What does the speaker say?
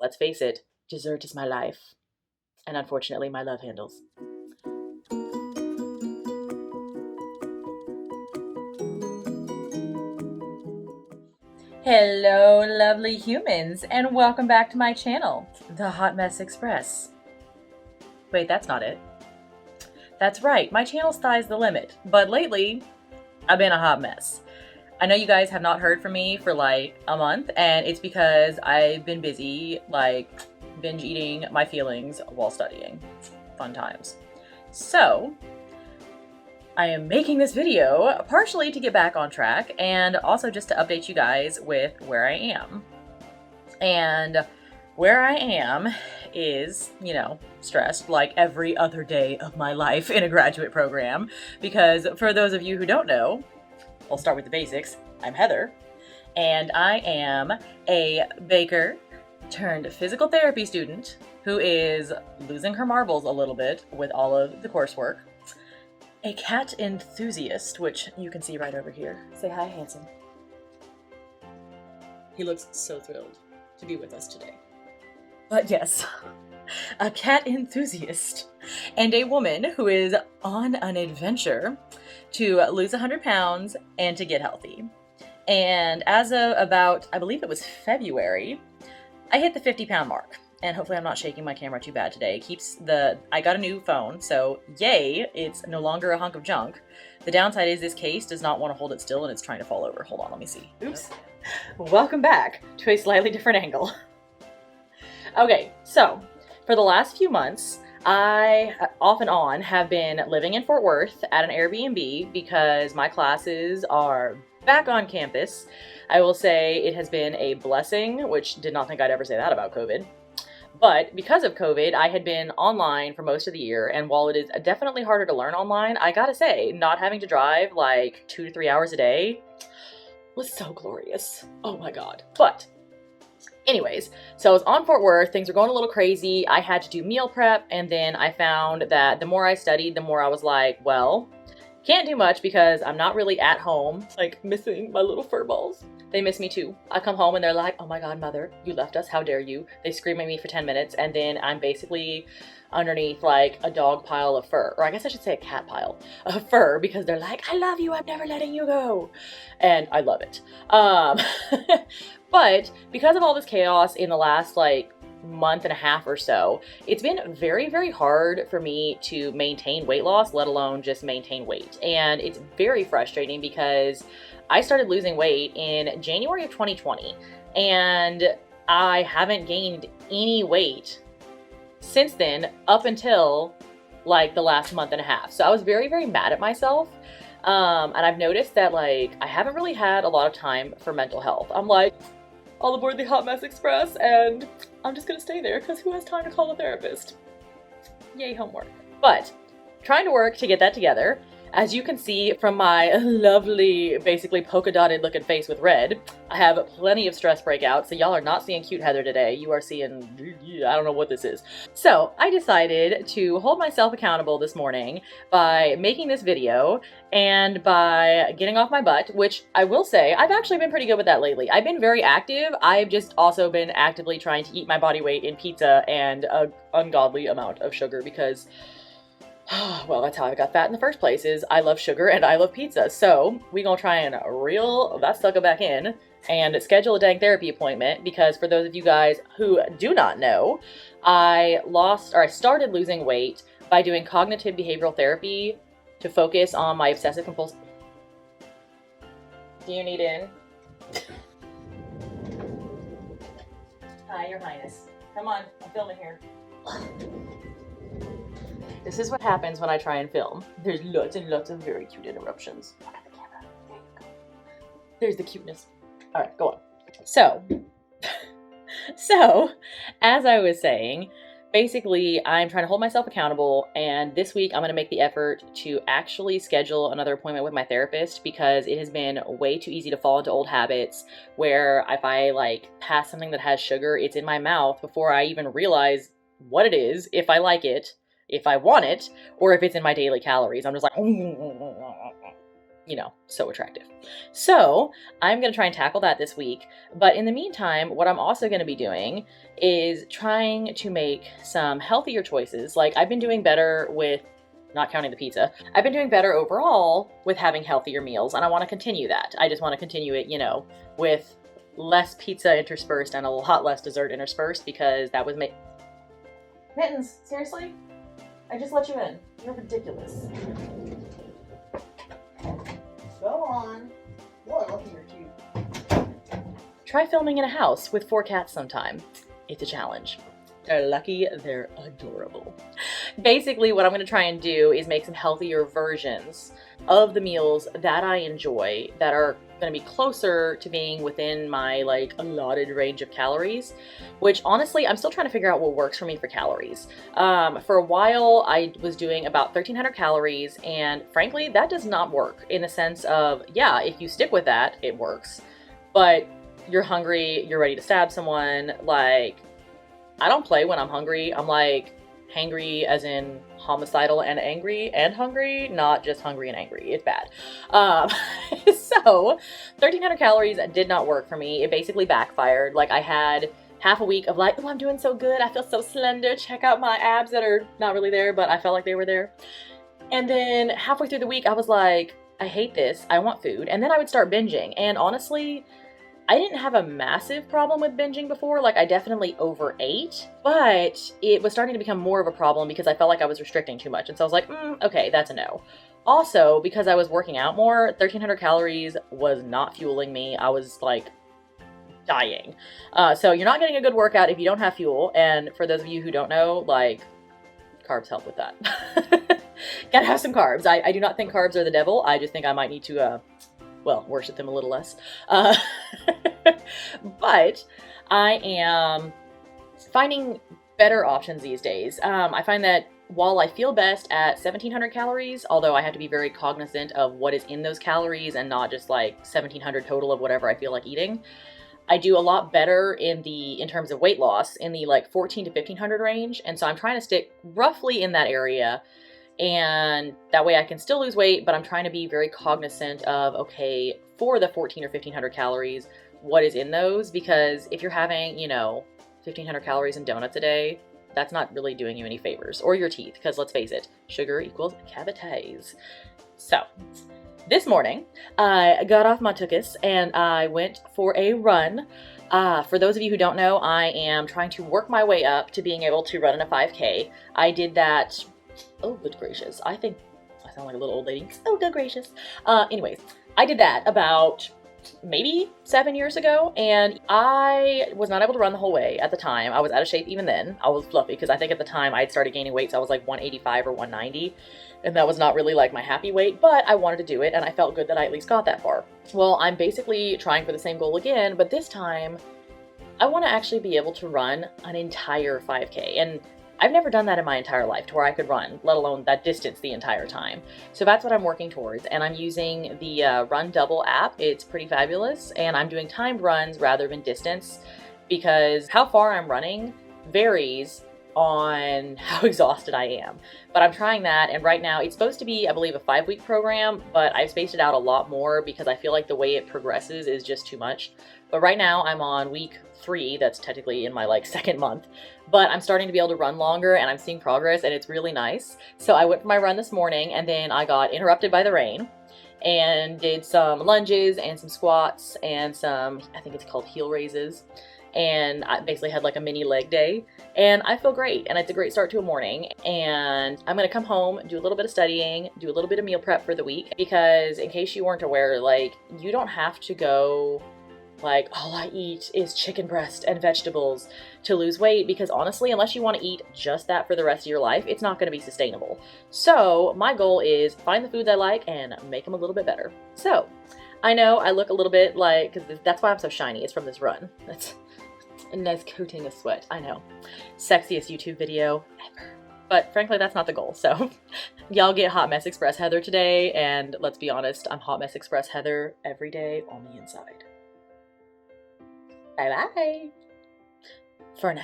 let's face it, dessert is my life. And unfortunately, my love handles. Hello, lovely humans, and welcome back to my channel, The Hot Mess Express. Wait, that's not it. That's right, my channel's Thighs the Limit, but lately, I've been a hot mess. I know you guys have not heard from me for like a month, and it's because I've been busy, like, binge eating my feelings while studying. Fun times. So, I am making this video partially to get back on track and also just to update you guys with where I am. And where I am is, stressed like every other day of my life in a graduate program. Because for those of you who don't know, I'll start with the basics. I'm Heather, and I am a baker turned physical therapy student who is losing her marbles a little bit with all of the coursework. A cat enthusiast, which you can see right over here. Say hi, handsome. He looks so thrilled to be with us today. But yes, a cat enthusiast and a woman who is on an adventure to lose 100 pounds and to get healthy. And as of about, I believe it was February, I hit the 50-pound mark. And hopefully I'm not shaking my camera too bad today. I got a new phone, so yay, it's no longer a hunk of junk. The downside is this case does not want to hold it still and it's trying to fall over. Hold on, let me see. Oops. Welcome back to a slightly different angle. Okay, so for the last few months, I off and on have been living in Fort Worth at an Airbnb because my classes are back on campus. I will say it has been a blessing, which did not think I'd ever say that about COVID. But because of COVID, I had been online for most of the year, and while it is definitely harder to learn online, I gotta say, not having to drive like 2 to 3 hours a day was so glorious. Oh my god. But anyways, so I was on Fort Worth, things were going a little crazy, I had to do meal prep, and then I found that the more I studied, the more I was like, well, can't do much because I'm not really at home, like missing my little fur balls. They miss me too. I come home and they're like, oh my god, mother, you left us, how dare you? They scream at me for 10 minutes and then I'm basically underneath like a dog pile of fur, or I guess I should say a cat pile of fur, because they're like, I love you, I'm never letting you go. And I love it. But because of all this chaos in the last like month and a half or so, it's been very, very hard for me to maintain weight loss, let alone just maintain weight. And it's very frustrating because I started losing weight in January of 2020 and I haven't gained any weight since then up until like the last month and a half. So I was very, very mad at myself. And I've noticed that like I haven't really had a lot of time for mental health. I'm like, all aboard the Hot Mess Express, and I'm just gonna stay there because who has time to call a therapist? Yay, homework. But trying to work to get that together. As you can see from my lovely, basically polka dotted looking face with red, I have plenty of stress breakouts, so y'all are not seeing cute Heather today. You are seeing, I don't know what this is. So I decided to hold myself accountable this morning by making this video and by getting off my butt, which I will say, I've actually been pretty good with that lately. I've been very active. I've just also been actively trying to eat my body weight in pizza and an ungodly amount of sugar because well, that's how I got fat in the first place, is I love sugar and I love pizza. So we gonna try and reel that sucker back in and schedule a dang therapy appointment, because for those of you guys who do not know, I started losing weight by doing cognitive behavioral therapy to focus on my obsessive compulsive. Do you need in? Hi, Your Highness. Come on, I'm filming here. This is what happens when I try and film. There's lots and lots of very cute interruptions. Look at the camera. There you go. There's the cuteness. All right, go on. So, as I was saying, basically, I'm trying to hold myself accountable, and this week I'm going to make the effort to actually schedule another appointment with my therapist, because it has been way too easy to fall into old habits where if I like pass something that has sugar, it's in my mouth before I even realize what it is, if I like it, if I want it, or if it's in my daily calories. I'm just like, you know, so attractive. So I'm going to try and tackle that this week. But in the meantime, what I'm also going to be doing is trying to make some healthier choices. Like I've been doing better with, not counting the pizza, I've been doing better overall with having healthier meals, and I want to continue that. I just want to continue it, you know, with less pizza interspersed and a lot less dessert interspersed, because that was Mittens, seriously? I just let you in. You're ridiculous. Go on. Oh, I love your cute. Try filming in a house with 4 cats sometime. It's a challenge. They're lucky, they're adorable. Basically, what I'm going to try and do is make some healthier versions of the meals that I enjoy that are going to be closer to being within my like allotted range of calories, which honestly, I'm still trying to figure out what works for me for calories. For a while, I was doing about 1,300 calories, and frankly, that does not work in the sense of, yeah, if you stick with that, it works, but you're hungry, you're ready to stab someone. Like, I don't play when I'm hungry. I'm like hangry as in homicidal and angry and hungry, not just hungry and angry. It's bad. So 1,300 calories did not work for me. It basically backfired. Like I had half a week of like, oh, I'm doing so good. I feel so slender. Check out my abs that are not really there, but I felt like they were there. And then halfway through the week, I was like, I hate this. I want food. And then I would start binging. And honestly, I didn't have a massive problem with binging before. Like I definitely overate, but it was starting to become more of a problem because I felt like I was restricting too much. And so I was like, okay, that's a no. Also, because I was working out more, 1,300 calories was not fueling me. I was like dying. So you're not getting a good workout if you don't have fuel. And for those of you who don't know, like carbs help with that. Gotta have some carbs. I do not think carbs are the devil. I just think I might need to, worship them a little less. But I am finding better options these days. I find that while I feel best at 1,700 calories, although I have to be very cognizant of what is in those calories and not just like 1,700 total of whatever I feel like eating, I do a lot better in terms of weight loss in the like 1,400 to 1,500 range. And so I'm trying to stick roughly in that area. And that way I can still lose weight, but I'm trying to be very cognizant of, okay, for the 1,400 or 1,500 calories, what is in those? Because if you're having, 1,500 calories in donuts a day, that's not really doing you any favors. Or your teeth, because let's face it, sugar equals cavities. So this morning, I got off my tuchus and I went for a run. For those of you who don't know, I am trying to work my way up to being able to run in a 5K. I did that. Oh, good gracious. I think I sound like a little old lady. Oh, good gracious. Anyways, I did that about maybe 7 years ago, and I was not able to run the whole way at the time. I was out of shape even then. I was fluffy because I think at the time I'd started gaining weight, so I was like 185 or 190, and that was not really like my happy weight, but I wanted to do it, and I felt good that I at least got that far. Well, I'm basically trying for the same goal again, but this time I want to actually be able to run an entire 5K, and I've never done that in my entire life to where I could run, let alone that distance the entire time. So that's what I'm working towards, and I'm using the Run Double app. It's pretty fabulous, and I'm doing timed runs rather than distance because how far I'm running varies on how exhausted I am. But I'm trying that, and right now it's supposed to be, I believe, a 5-week program, but I've spaced it out a lot more because I feel like the way it progresses is just too much. But right now I'm on week 3, that's technically in my like 2nd month, but I'm starting to be able to run longer and I'm seeing progress and it's really nice. So I went for my run this morning and then I got interrupted by the rain and did some lunges and some squats and some, I think it's called heel raises. And I basically had like a mini leg day and I feel great and it's a great start to a morning. And I'm going to come home, do a little bit of studying, do a little bit of meal prep for the week, because in case you weren't aware, like you don't have to go like all I eat is chicken breast and vegetables to lose weight, because honestly, unless you want to eat just that for the rest of your life, it's not going to be sustainable. So my goal is find the foods I like and make them a little bit better. So I know I look a little bit like, because that's why I'm so shiny, it's from this run. That's a nice coating of sweat, I know. Sexiest YouTube video ever. But frankly, that's not the goal. So y'all get Hot Mess Express Heather today, and let's be honest, I'm Hot Mess Express Heather every day on the inside. Bye-bye. For now.